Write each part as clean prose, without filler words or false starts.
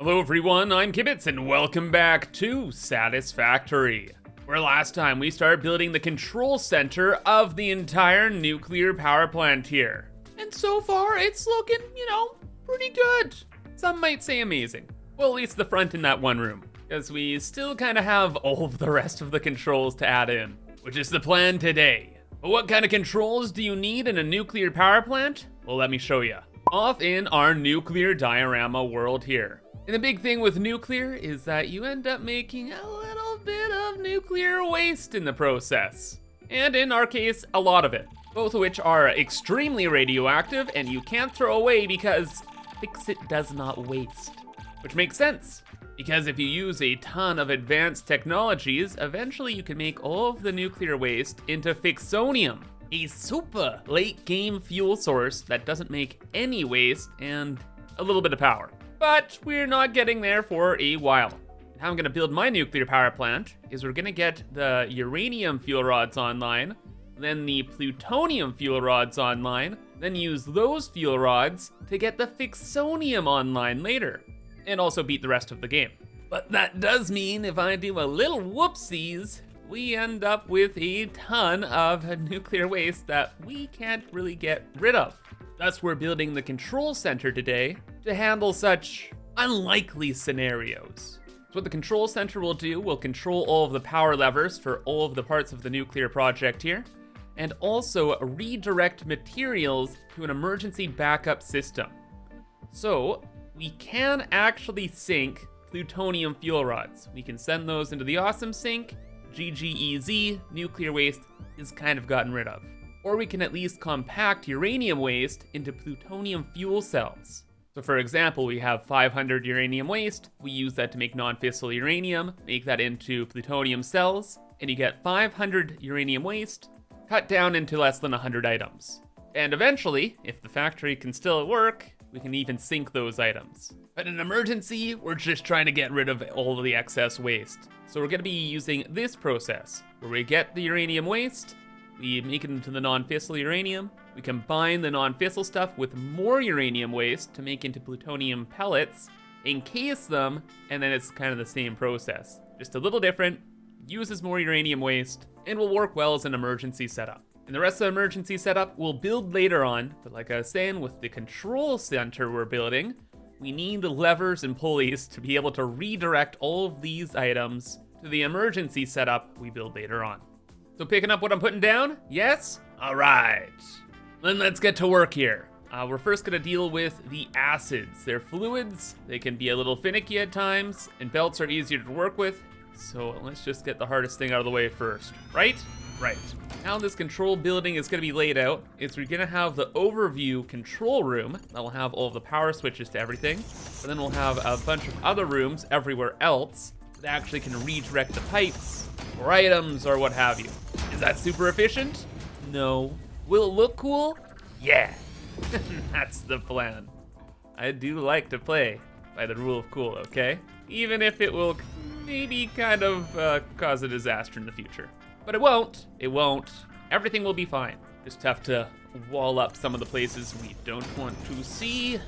Hello everyone, I'm Kibitz and welcome back to Satisfactory, where last time we started building the control center of the entire nuclear power plant here. And so far it's looking, pretty good. Some might say amazing. Well, at least the front in that one room, because we still kind of have all of the rest of the controls to add in, which is the plan today. But what kind of controls do you need in a nuclear power plant? Well, let me show you. Off in our nuclear diorama world here. And the big thing with nuclear is that you end up making a little bit of nuclear waste in the process. And in our case, a lot of it. Both of which are extremely radioactive and you can't throw away because fix it does not waste. Which makes sense, because if you use a ton of advanced technologies, eventually you can make all of the nuclear waste into fixonium, a super late game fuel source that doesn't make any waste and a little bit of power. But we're not getting there for a while. How I'm gonna build my nuclear power plant is we're gonna get the uranium fuel rods online, then the plutonium fuel rods online, then use those fuel rods to get the fixonium online later, and also beat the rest of the game. But that does mean if I do a little whoopsies, we end up with a ton of nuclear waste that we can't really get rid of. Thus, we're building the control center today to handle such unlikely scenarios. So what the control center will do, will control all of the power levers for all of the parts of the nuclear project here, and also redirect materials to an emergency backup system. So we can actually sink plutonium fuel rods. We can send those into the awesome sink. GGEZ, nuclear waste is kind of gotten rid of. Or we can at least compact uranium waste into plutonium fuel cells. So for example, we have 500 uranium waste, we use that to make non-fissile uranium, make that into plutonium cells, and you get 500 uranium waste cut down into less than 100 items. And eventually, if the factory can still work, we can even sink those items. But in an emergency, we're just trying to get rid of all of the excess waste. So we're gonna be using this process, where we get the uranium waste, we make it into the non-fissile uranium, we combine the non-fissile stuff with more uranium waste to make into plutonium pellets, encase them, and then it's kind of the same process. Just a little different, uses more uranium waste, and will work well as an emergency setup. And the rest of the emergency setup we'll build later on, but like I was saying, with the control center we're building, we need levers and pulleys to be able to redirect all of these items to the emergency setup we build later on. So picking up what I'm putting down? Yes? All right. Then let's get to work here. We're first gonna deal with the acids. They're fluids, they can be a little finicky at times, and belts are easier to work with. So let's just get the hardest thing out of the way first, right? Right. How this control building is gonna be laid out is we're gonna have the overview control room that will have all of the power switches to everything. And then we'll have a bunch of other rooms everywhere else that actually can redirect the pipes or items or what have you. Is that super efficient? No. Will it look cool? Yeah. That's the plan. I do like to play by the rule of cool, okay? Even if it will maybe kind of cause a disaster in the future. But it won't. It won't. Everything will be fine. Just have to wall up some of the places we don't want to see.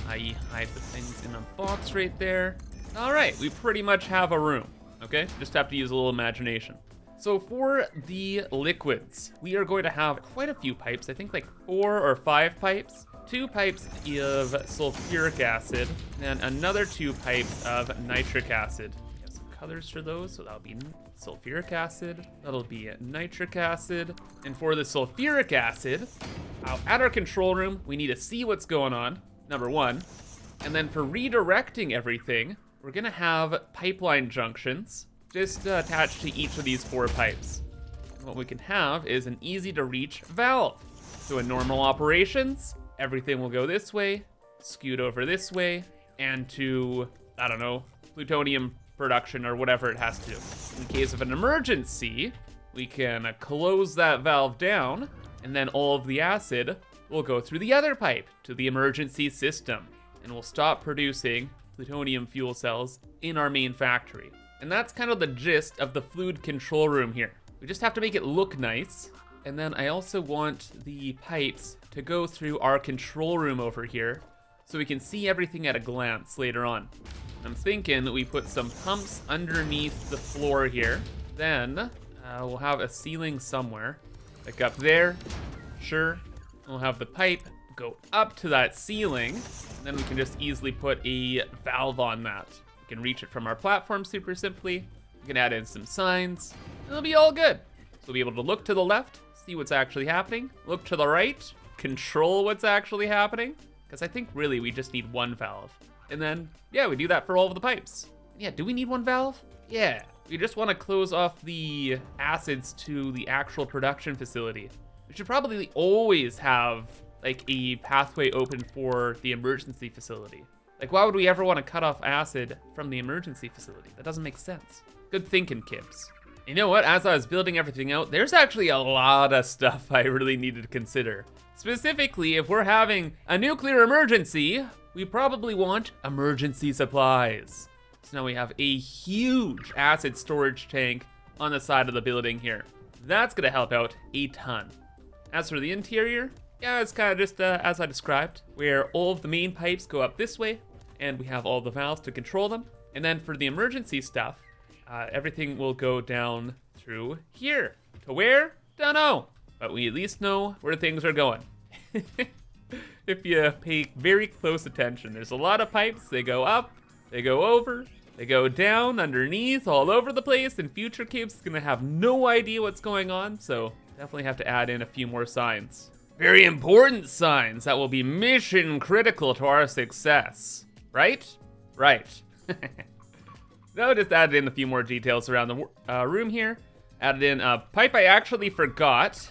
I hide the things in a box right there. All right, we pretty much have a room, okay? Just have to use a little imagination. So for the liquids, we are going to have quite a few pipes. I think like 4 or 5 pipes. 2 pipes of sulfuric acid, and another 2 pipes of nitric acid. We have some colors for those, so that'll be sulfuric acid, that'll be nitric acid. And for the sulfuric acid, at our control room, we need to see what's going on, number 1. And then for redirecting everything, we're gonna have pipeline junctions just attached to each of these 4 pipes. And what we can have is an easy to reach valve. So in normal operations, everything will go this way, scoot over this way, and to, I don't know, plutonium production or whatever it has to do. In case of an emergency, we can close that valve down, and then all of the acid will go through the other pipe to the emergency system, and we'll stop producing plutonium fuel cells in our main factory. And that's kind of the gist of the fluid control room here. We just have to make it look nice. And then I also want the pipes to go through our control room over here so we can see everything at a glance later on. I'm thinking that we put some pumps underneath the floor here. Then we'll have a ceiling somewhere, like up there. Sure. We'll have the pipe go up to that ceiling. And then we can just easily put a valve on that. We can reach it from our platform super simply. We can add in some signs. It'll be all good. So we'll be able to look to the left, see what's actually happening. Look to the right, control what's actually happening. Because I think really we just need one valve. And then, yeah, we do that for all of the pipes. Yeah, do we need one valve? Yeah, we just want to close off the acids to the actual production facility. We should probably always have like a pathway open for the emergency facility. Like, why would we ever want to cut off acid from the emergency facility? That doesn't make sense. Good thinking, Kibs. You know what, as I was building everything out, there's actually a lot of stuff I really needed to consider. Specifically, if we're having a nuclear emergency, we probably want emergency supplies. So now we have a huge acid storage tank on the side of the building here. That's gonna help out a ton. As for the interior, yeah, it's kind of just as I described, where all of the main pipes go up this way, and we have all the valves to control them. And then for the emergency stuff, everything will go down through here. To where? Don't know, but we at least know where things are going. If you pay very close attention, there's a lot of pipes. They go up, they go over, they go down, underneath, all over the place, and future Kibs is gonna have no idea what's going on, so definitely have to add in a few more signs. Very important signs that will be mission critical to our success. Right? Right. No, just added in a few more details around the room here. Added in a pipe I actually forgot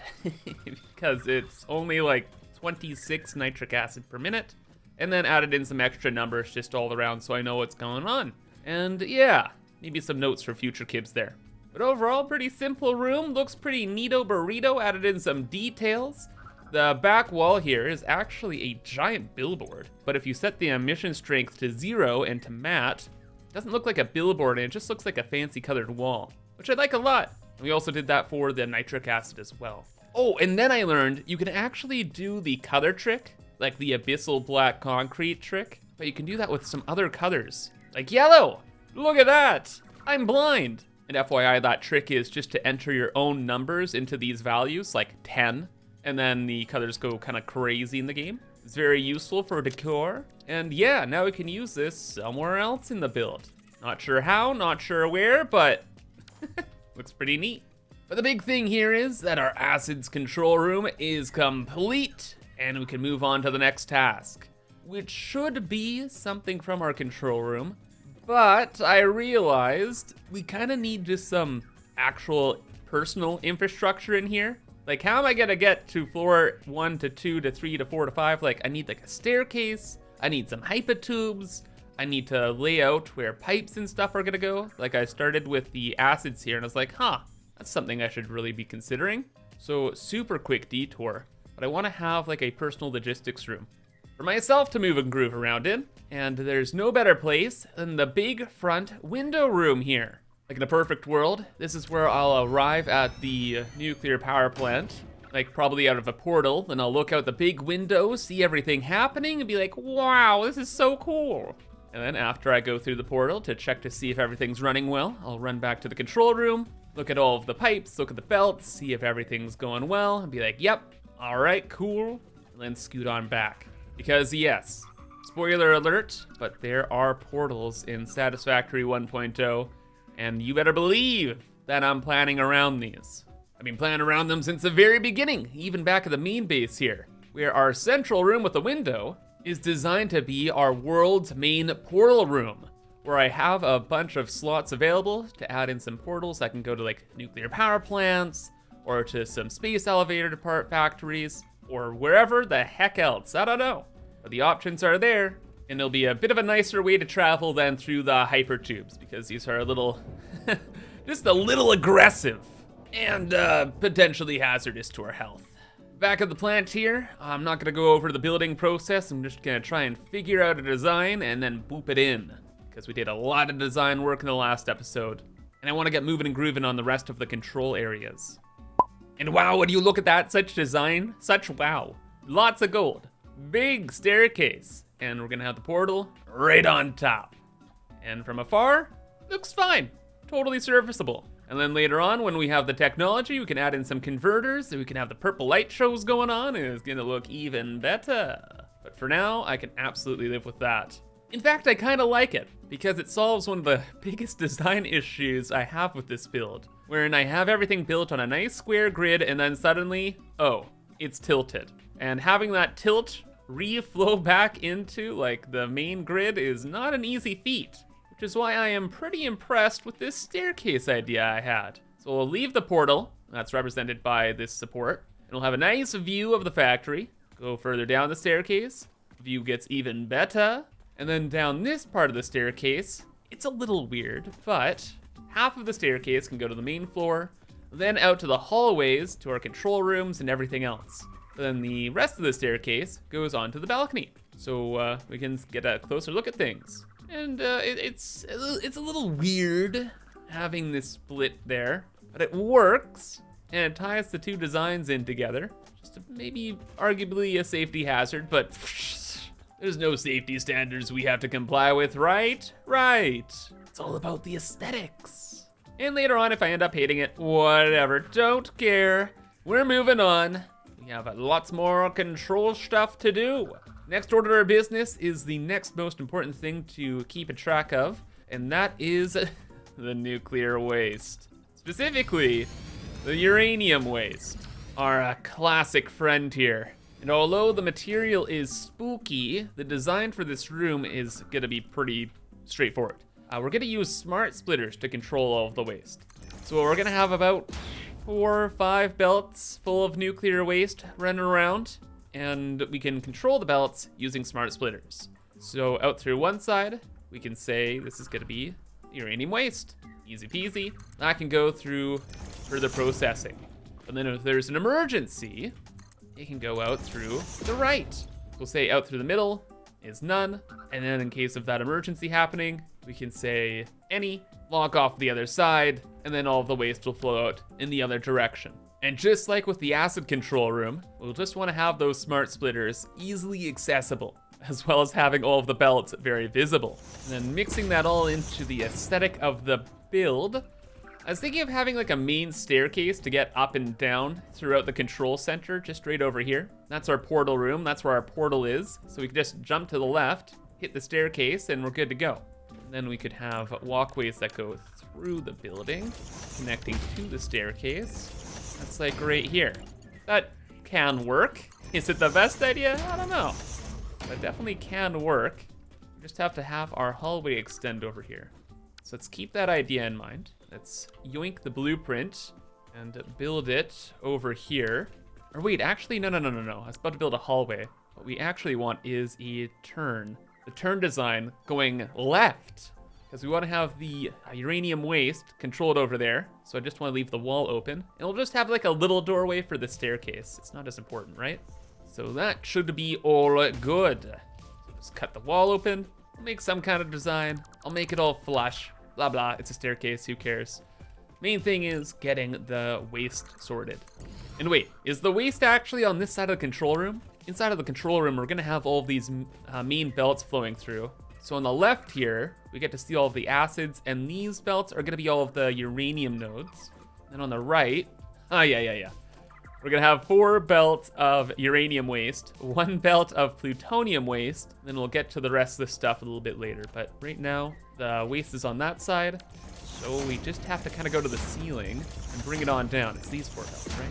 because it's only like 26 nitric acid per minute. And then added in some extra numbers just all around so I know what's going on. And yeah, maybe some notes for future Kibs there. But overall, pretty simple room. Looks pretty neato burrito. Added in some details. The back wall here is actually a giant billboard, but if you set the emission strength to 0 and to matte, it doesn't look like a billboard and it just looks like a fancy colored wall, which I like a lot. We also did that for the nitric acid as well. Oh, and then I learned you can actually do the color trick, like the abyssal black concrete trick, but you can do that with some other colors, like yellow. Look at that, I'm blind. And FYI, that trick is just to enter your own numbers into these values, like 10. And then the colors go kind of crazy in the game. It's very useful for decor. And yeah, now we can use this somewhere else in the build. Not sure how, not sure where, but looks pretty neat. But the big thing here is that our acids control room is complete and we can move on to the next task, which should be something from our control room. But I realized we kind of need just some actual personal infrastructure in here. Like, how am I gonna get to floor 1 to 2 to 3 to 4 to 5? Like, I need like a staircase, I need some hypotubes, I need to lay out where pipes and stuff are gonna go. Like, I started with the acids here and I was like, huh, that's something I should really be considering. So, super quick detour, but I wanna have like a personal logistics room for myself to move and groove around in. And there's no better place than the big front window room here. Like in a perfect world, this is where I'll arrive at the nuclear power plant, like probably out of a portal, then I'll look out the big window, see everything happening, and be like, wow, this is so cool. And then after I go through the portal to check to see if everything's running well, I'll run back to the control room, look at all of the pipes, look at the belts, see if everything's going well, and be like, yep, all right, cool, and then scoot on back. Because yes, spoiler alert, but there are portals in Satisfactory 1.0, and you better believe that I'm planning around these. I've been planning around them since the very beginning, even back at the main base here, where our central room with the window is designed to be our world's main portal room, where I have a bunch of slots available to add in some portals that can go to like nuclear power plants, or to some space elevator part factories, or wherever the heck else, I don't know. But the options are there, and it'll be a bit of a nicer way to travel than through the hypertubes, because these are a little, just a little aggressive, and potentially hazardous to our health. Back at the plant here, I'm not gonna go over the building process, I'm just gonna try and figure out a design and then boop it in, because we did a lot of design work in the last episode, and I wanna get moving and grooving on the rest of the control areas. And wow, when you look at that, such design, such wow. Lots of gold, big staircase, and we're gonna have the portal right on top. And from afar, looks fine. Totally serviceable. And then later on, when we have the technology, we can add in some converters, and we can have the purple light shows going on, and it's gonna look even better. But for now, I can absolutely live with that. In fact, I kinda like it, because it solves one of the biggest design issues I have with this build, wherein I have everything built on a nice square grid, and then suddenly, oh, it's tilted. And having that tilt reflow back into like the main grid is not an easy feat, which is why I am pretty impressed with this staircase idea I had. So we'll leave the portal, that's represented by this support, and we'll have a nice view of the factory. Go further down the staircase, view gets even better, and then down this part of the staircase, it's a little weird, but half of the staircase can go to the main floor, then out to the hallways, to our control rooms and everything else. Then the rest of the staircase goes onto the balcony, so we can get a closer look at things. And it's a little weird having this split there, but it works, and it ties the two designs in together. Just maybe arguably a safety hazard, but there's no safety standards we have to comply with, right? Right. It's all about the aesthetics. And later on, if I end up hating it, whatever, don't care. We're moving on. We have lots more control stuff to do. Next order of business is the next most important thing to keep a track of, and that is the nuclear waste. Specifically, the uranium waste, our classic friend here. And although the material is spooky, the design for this room is gonna be pretty straightforward. We're gonna use smart splitters to control all of the waste. So we're gonna have about 4 or 5 belts full of nuclear waste running around, and we can control the belts using smart splitters. So out through one side, we can say this is gonna be uranium waste. Easy peasy. That can go through further processing. And then if there's an emergency, it can go out through the right. We'll say out through the middle is none. And then in case of that emergency happening, we can say any, lock off the other side, and then all of the waste will flow out in the other direction. And just like with the acid control room, we'll just want to have those smart splitters easily accessible, as well as having all of the belts very visible. And then mixing that all into the aesthetic of the build, I was thinking of having like a main staircase to get up and down throughout the control center, just right over here. That's our portal room, that's where our portal is. So we can just jump to the left, hit the staircase, and we're good to go. And then we could have walkways that go through the building, connecting to the staircase. That's like right here. That can work. Is it the best idea? I don't know. But definitely can work. We just have to have our hallway extend over here. So let's keep that idea in mind. Let's yoink the blueprint and build it over here. Or wait, actually, no. I was about to build a hallway. What we actually want is a turn. The turn design going left, because we want to have the uranium waste controlled over there. So I just want to leave the wall open, and we'll just have like a little doorway for the staircase. It's not as important, right? So that should be all good. So just cut the wall open, we'll make some kind of design. I'll make it all flush, blah, blah. It's a staircase, who cares? Main thing is getting the waste sorted. And wait, is the waste actually on this side of the control room? Inside of the control room, we're gonna have all of these main belts flowing through. So on the left here, we get to see all of the acids, and these belts are gonna be all of the uranium nodes. And on the right, yeah. We're gonna have 4 belts of uranium waste, 1 belt of plutonium waste, then we'll get to the rest of the stuff a little bit later. But right now, the waste is on that side, so we just have to kind of go to the ceiling and bring it on down. It's these 4 belts, right?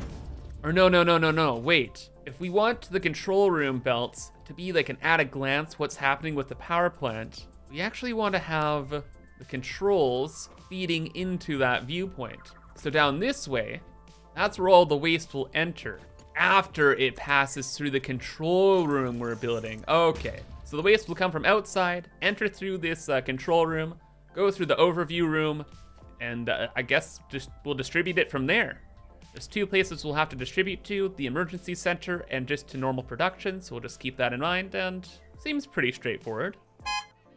Or no, wait. If we want the control room belts to be like an at-a-glance what's happening with the power plant, we actually want to have the controls feeding into that viewpoint. So down this way, that's where all the waste will enter after it passes through the control room we're building. Okay, so the waste will come from outside, enter through this control room, go through the overview room, and I guess just we'll distribute it from there. There's 2 places we'll have to distribute to, the emergency center and just to normal production, so we'll just keep that in mind, and seems pretty straightforward.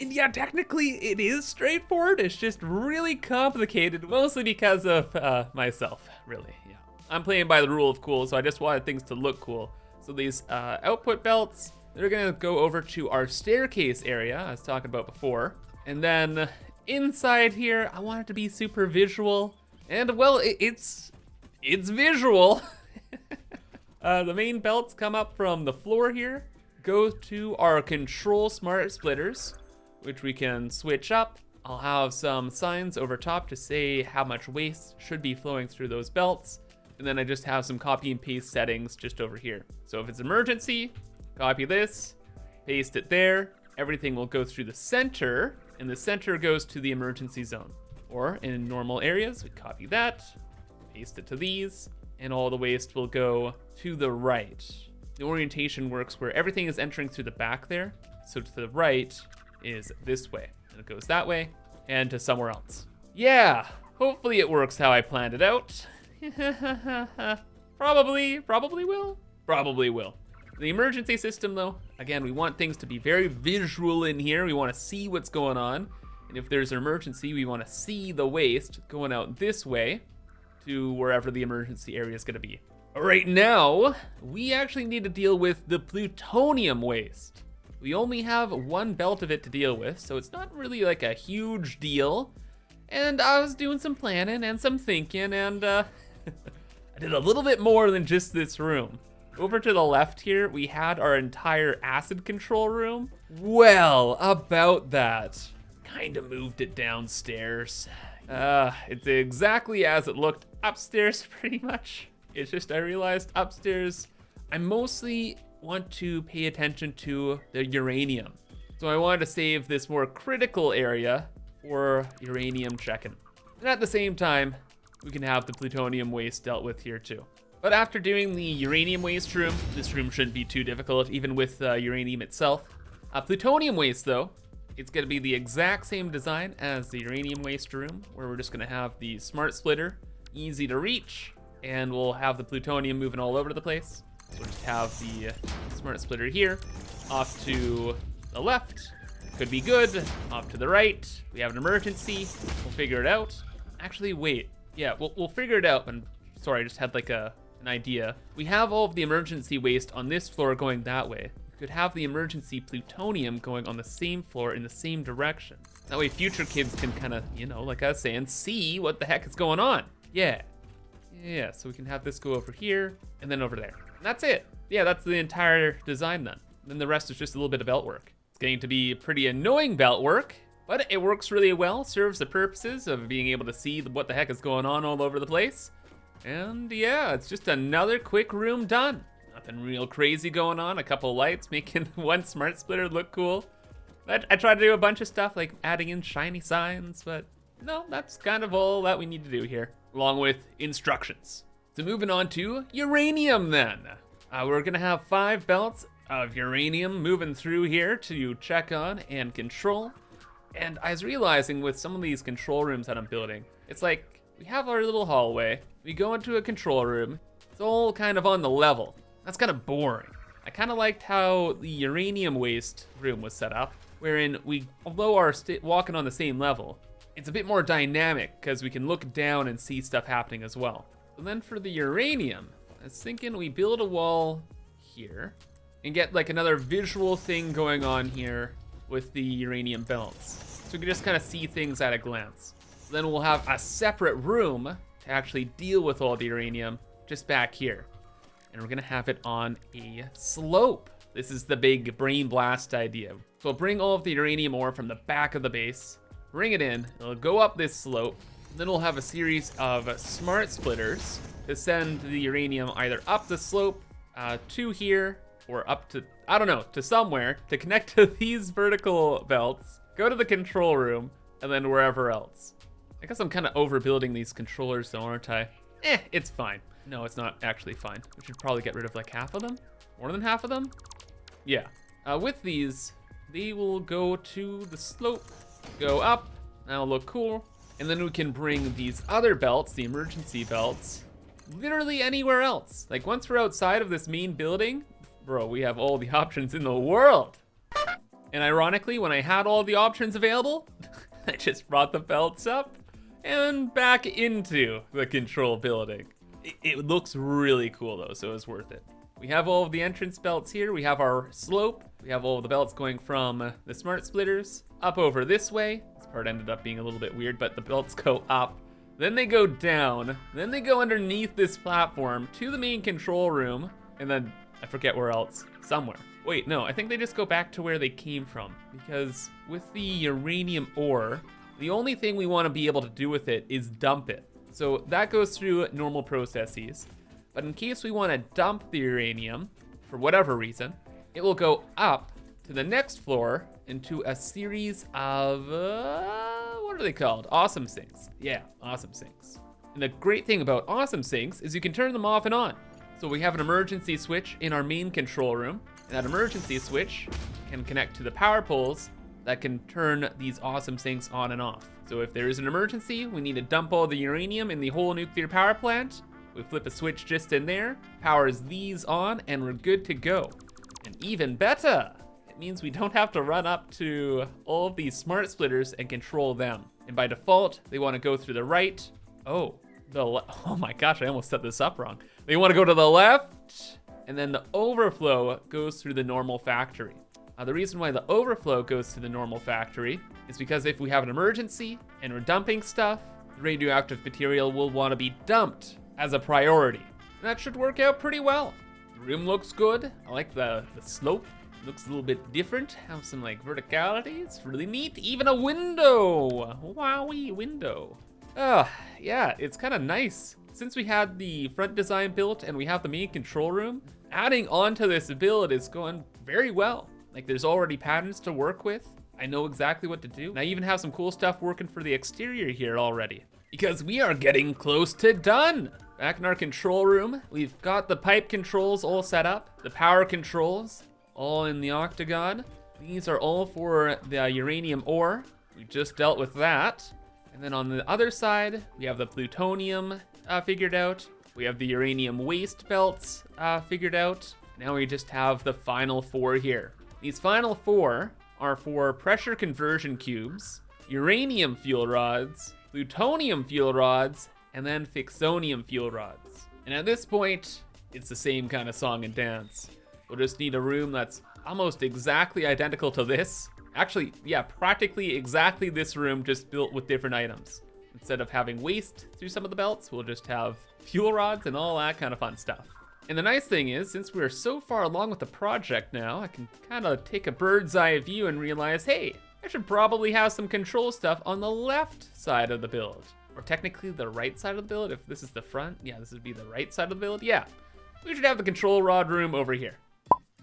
And yeah, technically it is straightforward, it's just really complicated, mostly because of myself, really, yeah. I'm playing by the rule of cool, so I just wanted things to look cool. So these output belts, they're gonna go over to our staircase area I was talking about before, and then inside here, I want it to be super visual. And well, it's visual. The main belts come up from the floor here, go to our control smart splitters, which we can switch up. I'll have some signs over top to say how much waste should be flowing through those belts. And then I just have some copy and paste settings just over here. So if it's emergency, copy this, paste it there. Everything will go through the center, and the center goes to the emergency zone. Or in normal areas, we copy that, paste it to these, and all the waste will go to the right. The orientation works where everything is entering through the back there. So to the right is this way. And it goes that way and to somewhere else. Yeah, hopefully it works how I planned it out. Probably will. The emergency system though, again, we want things to be very visual in here. We want to see what's going on. And if there's an emergency, we want to see the waste going out this way to wherever the emergency area is going to be. Right now, we actually need to deal with the plutonium waste. We only have one belt of it to deal with, so it's not really like a huge deal. And I was doing some planning and some thinking, and I did a little bit more than just this room. Over to the left here, we had our entire acid control room. Well, about that. Kind of moved it downstairs. It's exactly as it looked upstairs, pretty much. It's just I realized upstairs, I mostly want to pay attention to the uranium. So I wanted to save this more critical area for uranium checking. And at the same time, we can have the plutonium waste dealt with here too. But after doing the uranium waste room, this room shouldn't be too difficult, even with uranium itself. Plutonium waste though, it's gonna be the exact same design as the uranium waste room, where we're just gonna have the smart splitter, easy to reach, and we'll have the plutonium moving all over the place. So we'll just have the smart splitter here, off to the left, could be good, off to the right, we have an emergency, we'll figure it out. Actually, wait, yeah, we'll figure it out, and sorry, I just had like an idea. We have all of the emergency waste on this floor going that way. We could have the emergency plutonium going on the same floor in the same direction. That way future kids can kind of, you know, like I was saying, see what the heck is going on. Yeah, so we can have this go over here and then over there. And that's it. Yeah, that's the entire design then. Then the rest is just a little bit of belt work. It's getting to be pretty annoying belt work, but it works really well, serves the purposes of being able to see what the heck is going on all over the place. And yeah, it's just another quick room done. Nothing real crazy going on, a couple of lights making one smart splitter look cool. I tried to do a bunch of stuff like adding in shiny signs, but no, that's kind of all that we need to do here, along with instructions. So moving on to uranium then. We're gonna have 5 belts of uranium moving through here to check on and control. And I was realizing with some of these control rooms that I'm building, it's like we have our little hallway, we go into a control room, it's all kind of on the level. That's kind of boring. I kind of liked how the uranium waste room was set up, wherein although we're walking on the same level, it's a bit more dynamic because we can look down and see stuff happening as well. And then for the uranium, I was thinking we build a wall here and get like another visual thing going on here with the uranium belts. So we can just kind of see things at a glance. Then we'll have a separate room to actually deal with all the uranium just back here. And we're gonna have it on a slope. This is the big brain blast idea. So we'll bring all of the uranium ore from the back of the base, bring it in, it'll go up this slope, then we'll have a series of smart splitters to send the uranium either up the slope to here, or up to, I don't know, to somewhere to connect to these vertical belts, go to the control room, and then wherever else. I guess I'm kind of overbuilding these controllers though, aren't I? It's fine. No, it's not actually fine. We should probably get rid of like half of them, more than half of them. Yeah, with these, they will go to the slope, go up, that'll look cool. And then we can bring these other belts, the emergency belts, literally anywhere else. Like once we're outside of this main building, bro, we have all the options in the world. And ironically, when I had all the options available, I just brought the belts up and back into the control building. It looks really cool though, so it was worth it. We have all of the entrance belts here. We have our slope. We have all of the belts going from the smart splitters up over this way. It's part ended up being a little bit weird, but the belts go up, then they go down, then they go underneath this platform to the main control room, and then I forget where else, somewhere. Wait, no, I think they just go back to where they came from, because with the uranium ore, the only thing we want to be able to do with it is dump it. So that goes through normal processes, but in case we want to dump the uranium, for whatever reason, it will go up to the next floor into a series of, what are they called? Awesome sinks. Yeah, awesome sinks. And the great thing about awesome sinks is you can turn them off and on. So we have an emergency switch in our main control room, and that emergency switch can connect to the power poles that can turn these awesome sinks on and off. So if there is an emergency, we need to dump all the uranium in the whole nuclear power plant, we flip a switch just in there, powers these on, and we're good to go. And even better, it means we don't have to run up to all of these smart splitters and control them. And by default, they want to go through the right. Oh my gosh, I almost set this up wrong. They want to go to the left, and then the overflow goes through the normal factory. The reason why the overflow goes to the normal factory is because if we have an emergency and we're dumping stuff, the radioactive material will want to be dumped as a priority. And that should work out pretty well. The room looks good. I like the slope. It looks a little bit different. Have some like verticality. It's really neat. Even a window. Wowee, window. Yeah, it's kind of nice. Since we had the front design built and we have the main control room, adding on to this build is going very well. Like there's already patterns to work with. I know exactly what to do. And I even have some cool stuff working for the exterior here already, because we are getting close to done. Back in our control room, we've got the pipe controls all set up, the power controls all in the octagon. These are all for the uranium ore. We just dealt with that. And then on the other side, we have the plutonium figured out. We have the uranium waste belts figured out. Now we just have the final 4 here. These final 4 are for pressure conversion cubes, uranium fuel rods, plutonium fuel rods, and then fixonium fuel rods. And at this point, it's the same kind of song and dance. We'll just need a room that's almost exactly identical to this. Actually, yeah, practically exactly this room, just built with different items. Instead of having waste through some of the belts, we'll just have fuel rods and all that kind of fun stuff. And the nice thing is, since we're so far along with the project now, I can kind of take a bird's eye view and realize, hey, I should probably have some control stuff on the left side of the build. Or technically the right side of the build, if this is the front. Yeah, this would be the right side of the build, yeah. We should have the control rod room over here.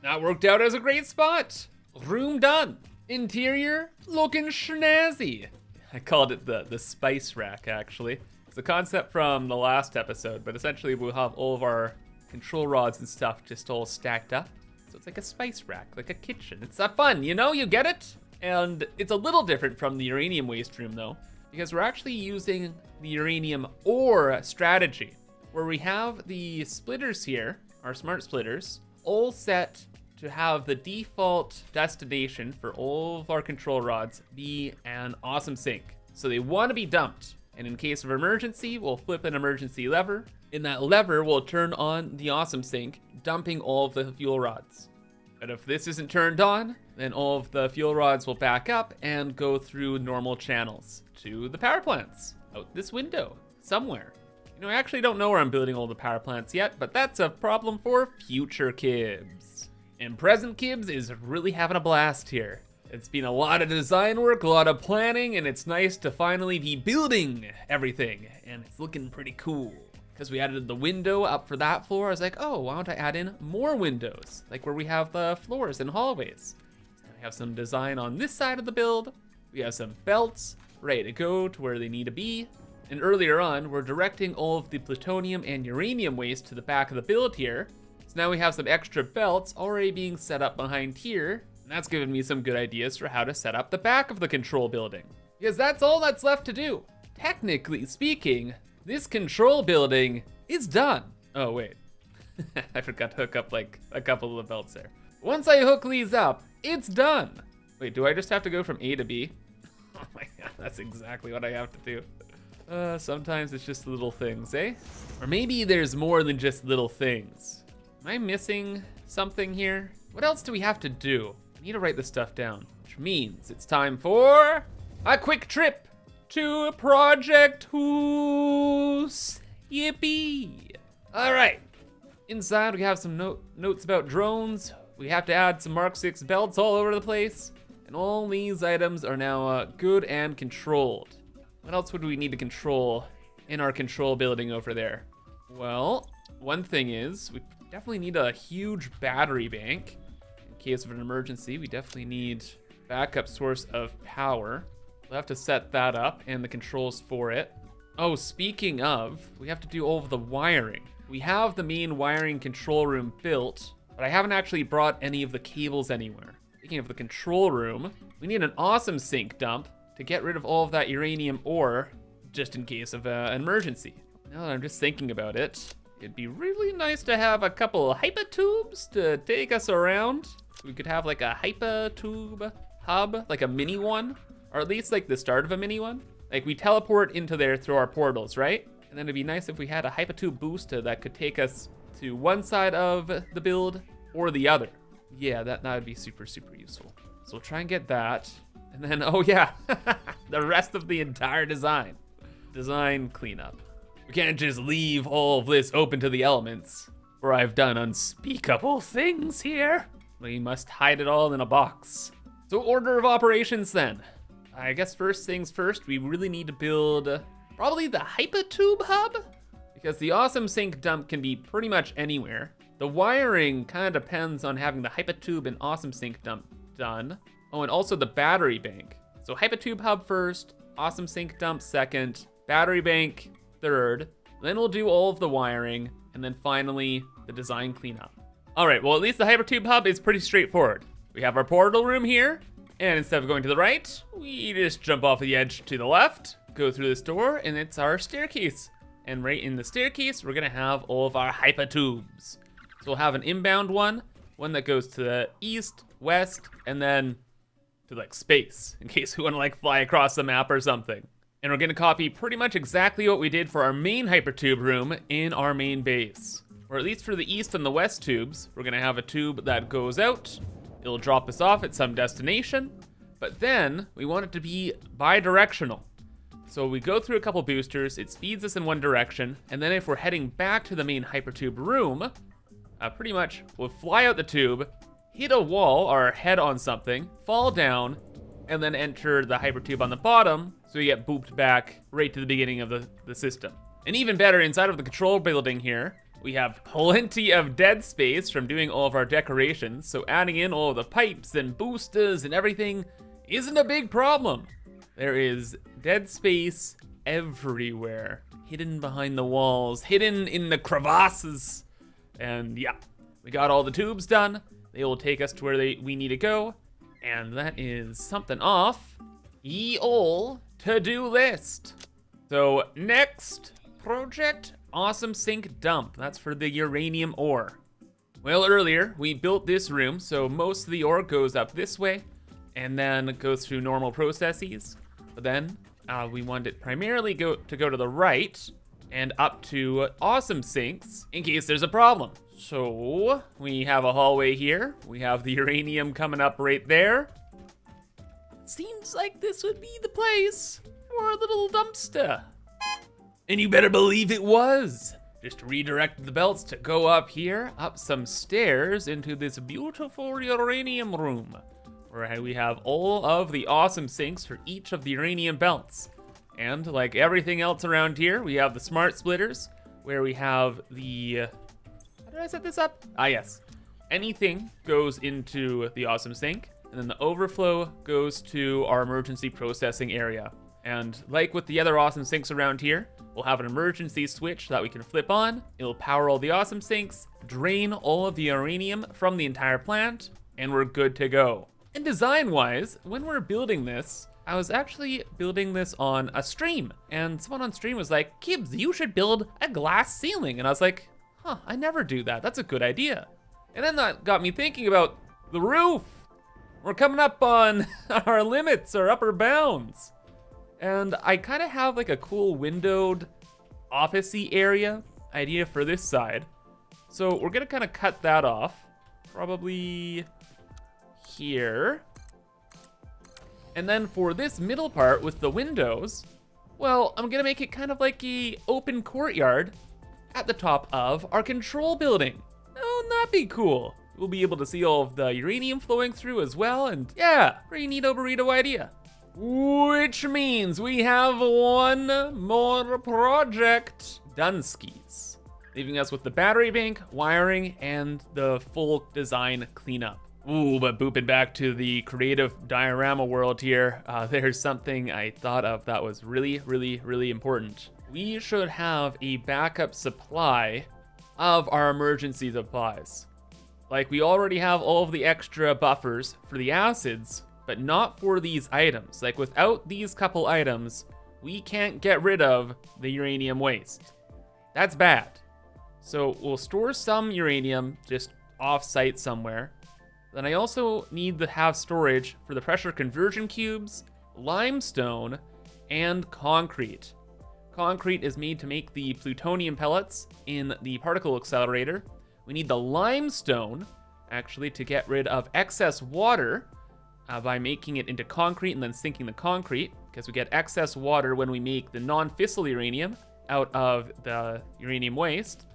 That worked out as a great spot. Room done. Interior looking snazzy. I called it the spice rack, actually. It's a concept from the last episode, but essentially we'll have all of our control rods and stuff just all stacked up. So it's like a spice rack, like a kitchen. It's fun, you know, you get it? And it's a little different from the uranium waste room though, because we're actually using the uranium ore strategy, where we have the splitters here, our smart splitters, all set to have the default destination for all of our control rods be an awesome sink. So they want to be dumped. And in case of emergency, we'll flip an emergency lever, and that lever will turn on the awesome sink, dumping all of the fuel rods. But if this isn't turned on, then all of the fuel rods will back up and go through normal channels to the power plants out this window somewhere. You know, I actually don't know where I'm building all the power plants yet, but that's a problem for future Kibs. And present Kibs is really having a blast here. It's been a lot of design work, a lot of planning, and it's nice to finally be building everything. And it's looking pretty cool. Because we added the window up for that floor, I was like, oh, why don't I add in more windows? Like where we have the floors and hallways. So we have some design on this side of the build. We have some belts ready to go to where they need to be. And earlier on, we're directing all of the plutonium and uranium waste to the back of the build here. So now we have some extra belts already being set up behind here. And that's given me some good ideas for how to set up the back of the control building. Because that's all that's left to do. Technically speaking, this control building is done. Oh wait, I forgot to hook up like a couple of the belts there. Once I hook these up, it's done. Wait, do I just have to go from A to B? Oh my God, that's exactly what I have to do. Sometimes it's just little things, eh? Or maybe there's more than just little things. Am I missing something here? What else do we have to do? I need to write this stuff down, which means it's time for a quick trip to Project Hoos. Yippee. All right, inside we have some notes about drones. We have to add some Mark 6 belts all over the place. And all these items are now good and controlled. What else would we need to control in our control building over there? Well, one thing is we definitely need a huge battery bank. In case of an emergency, we definitely need backup source of power. We'll have to set that up and the controls for it. Oh, speaking of, we have to do all of the wiring. We have the main wiring control room built, but I haven't actually brought any of the cables anywhere. Speaking of the control room, we need an awesome sink dump to get rid of all of that uranium ore, just in case of an emergency. Now that I'm just thinking about it, it'd be really nice to have a couple hypertubes to take us around. We could have like a hypertube hub, like a mini one, or at least like the start of a mini one. Like we teleport into there through our portals, right? And then it'd be nice if we had a hypertube booster that could take us to one side of the build or the other. Yeah, that would be super, super useful. So we'll try and get that. And then, oh yeah, the rest of the entire design. Design cleanup. We can't just leave all of this open to the elements, for I've done unspeakable things here. We must hide it all in a box. So order of operations then. I guess first things first, we really need to build probably the hypertube hub, because the awesome sink dump can be pretty much anywhere. The wiring kind of depends on having the hypertube and awesome sink dump done. Oh, and also the battery bank. So hypertube hub first, awesome sink dump second, battery bank third, then we'll do all of the wiring, and then finally the design cleanup. All right, well, at least the hypertube hub is pretty straightforward. We have our portal room here, and instead of going to the right, we just jump off the edge to the left, go through this door, and it's our staircase. And right in the staircase, we're gonna have all of our hypertubes. So we'll have an inbound one that goes to the east, west, and then to like space, in case we wanna like fly across the map or something. And we're gonna copy pretty much exactly what we did for our main hypertube room in our main base. Or at least for the east and the west tubes, we're gonna have a tube that goes out, it'll drop us off at some destination, but then we want it to be bi-directional. So we go through a couple boosters, it speeds us in one direction, and then if we're heading back to the main hypertube room, pretty much we'll fly out the tube, hit a wall or head on something, fall down, and then enter the hypertube on the bottom, so we get booped back right to the beginning of the system. And even better, inside of the control building here, we have plenty of dead space from doing all of our decorations, so adding in all of the pipes and boosters and everything isn't a big problem. There is dead space everywhere, hidden behind the walls, hidden in the crevasses. And yeah, we got all the tubes done. They will take us to where we need to go. And that is something off ye ol' to-do list. So next, Project Awesome Sink Dump. That's for the uranium ore. Well, earlier we built this room, so most of the ore goes up this way and then goes through normal processes. But then we wanted it primarily to go to the right and up to awesome sinks in case there's a problem. So we have a hallway here. We have the uranium coming up right there. Seems like this would be the place for a little dumpster. And you better believe it was. Just redirected the belts to go up here, up some stairs into this beautiful uranium room, where we have all of the awesome sinks for each of the uranium belts. And like everything else around here, we have the smart splitters, where we have the, how did I set this up? Ah, yes. Anything goes into the awesome sink, and then the overflow goes to our emergency processing area. And like with the other awesome sinks around here, we'll have an emergency switch that we can flip on. It'll power all the awesome sinks, drain all of the uranium from the entire plant, and we're good to go. And design-wise, when we're building this, I was actually building this on a stream, and someone on stream was like, Kibbs, you should build a glass ceiling. And I was like, huh, I never do that. That's a good idea. And then that got me thinking about the roof. We're coming up on our limits, our upper bounds. And I kind of have like a cool windowed office-y area idea for this side. So we're gonna kind of cut that off, probably here. And then for this middle part with the windows, well, I'm gonna make it kind of like a open courtyard at the top of our control building. Oh, that'd be cool. We'll be able to see all of the uranium flowing through as well, and yeah, pretty neato burrito idea. Which means we have one more project done skis, leaving us with the battery bank, wiring, and the full design cleanup. Ooh, but booping back to the creative diorama world here, there's something I thought of that was really, really, really important. We should have a backup supply of our emergency supplies. Like, we already have all of the extra buffers for the acids, but not for these items. Like, without these couple items, we can't get rid of the uranium waste. That's bad. So we'll store some uranium just off-site somewhere. Then I also need to have storage for the pressure conversion cubes, limestone, and concrete. Concrete is made to make the plutonium pellets in the particle accelerator. We need the limestone, actually, to get rid of excess water by making it into concrete and then sinking the concrete, because we get excess water when we make the non-fissile uranium out of the uranium waste.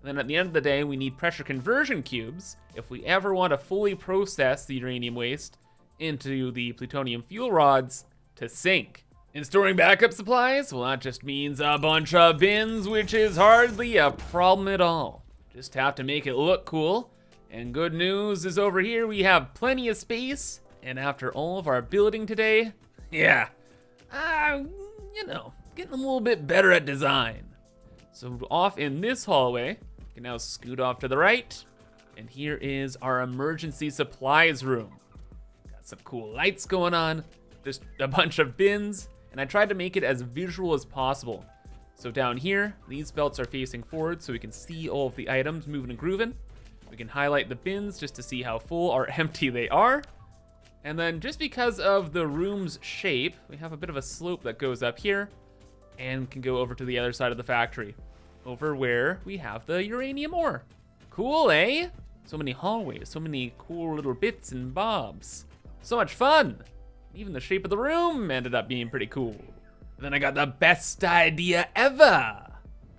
And then at the end of the day, we need pressure conversion cubes if we ever want to fully process the uranium waste into the plutonium fuel rods to sink. And storing backup supplies, well, that just means a bunch of bins, which is hardly a problem at all. Just have to make it look cool. And good news is over here, we have plenty of space. And after all of our building today, yeah, you know, getting a little bit better at design. So off in this hallway, we can now scoot off to the right. And here is our emergency supplies room. Got some cool lights going on, just a bunch of bins. And I tried to make it as visual as possible. So down here, these belts are facing forward so we can see all of the items moving and grooving. We can highlight the bins just to see how full or empty they are. And then just because of the room's shape, we have a bit of a slope that goes up here and can go over to the other side of the factory, over where we have the uranium ore. Cool, eh? So many hallways, so many cool little bits and bobs. So much fun. Even the shape of the room ended up being pretty cool. Then I got the best idea ever.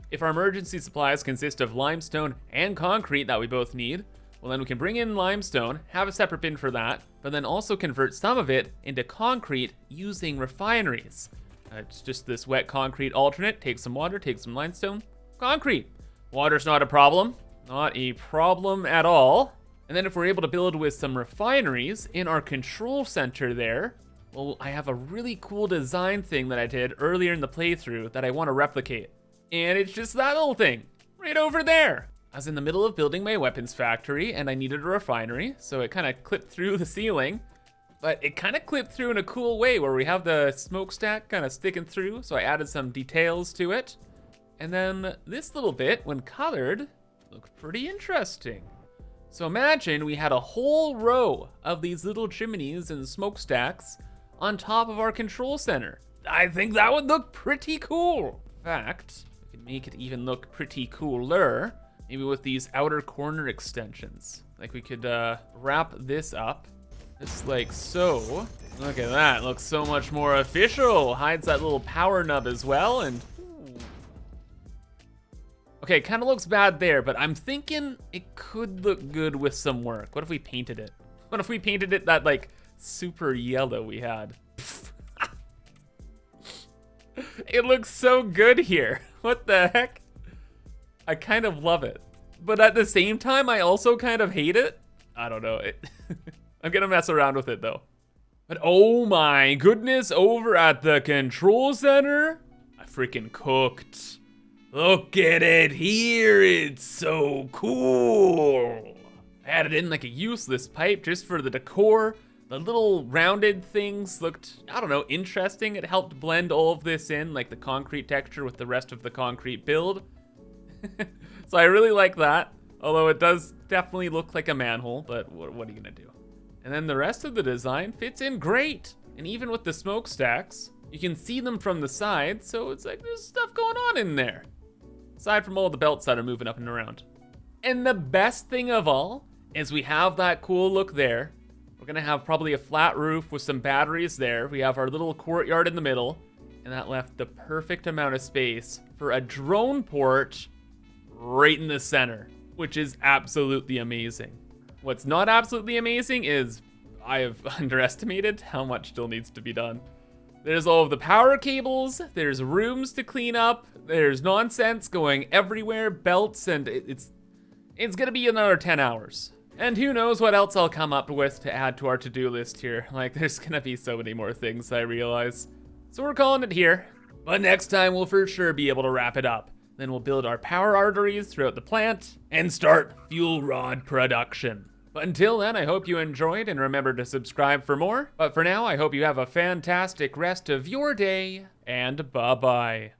If our emergency supplies consist of limestone and concrete that we both need, well, then we can bring in limestone, have a separate bin for that, but then also convert some of it into concrete using refineries. It's just this wet concrete alternate. Take some water, take some limestone, concrete. Water's not a problem. Not a problem at all. And then if we're able to build with some refineries in our control center there, well, I have a really cool design thing that I did earlier in the playthrough that I want to replicate. And it's just that little thing right over there. I was in the middle of building my weapons factory and I needed a refinery, so it kind of clipped through the ceiling, but it kind of clipped through in a cool way where we have the smokestack kind of sticking through, so I added some details to it. And then this little bit, when colored, looked pretty interesting. So imagine we had a whole row of these little chimneys and smokestacks on top of our control center. I think that would look pretty cool. In fact, we could make it even look pretty cooler, maybe with these outer corner extensions. Like we could wrap this up, just like so. Look at that, looks so much more official. Hides that little power nub as well, and okay, kind of looks bad there, but I'm thinking it could look good with some work. What if we painted it? What if we painted it that like super yellow we had? It looks so good here. What the heck? I kind of love it. But at the same time, I also kind of hate it. I don't know. I'm gonna mess around with it though. But oh my goodness, over at the control center, I freaking cooked. Look at it here, it's so cool. I added in like a useless pipe just for the decor. The little rounded things looked, I don't know, interesting. It helped blend all of this in, like the concrete texture with the rest of the concrete build. So I really like that, although it does definitely look like a manhole, but what are you gonna do? And then the rest of the design fits in great. And even with the smokestacks, you can see them from the side, so it's like there's stuff going on in there. Aside from all the belts that are moving up and around. And the best thing of all is we have that cool look there, We're gonna have probably a flat roof with some batteries there. We have our little courtyard in the middle, and that left the perfect amount of space for a drone port right in the center, which is absolutely amazing. What's not absolutely amazing is I have underestimated how much still needs to be done. There's all of the power cables, there's rooms to clean up, there's nonsense going everywhere, belts, and it's gonna be another 10 hours. And who knows what else I'll come up with to add to our to-do list here. Like, there's gonna be so many more things, I realize. So we're calling it here. But next time we'll for sure be able to wrap it up. Then we'll build our power arteries throughout the plant and start fuel rod production. But until then, I hope you enjoyed and remember to subscribe for more. But for now, I hope you have a fantastic rest of your day, and bye-bye.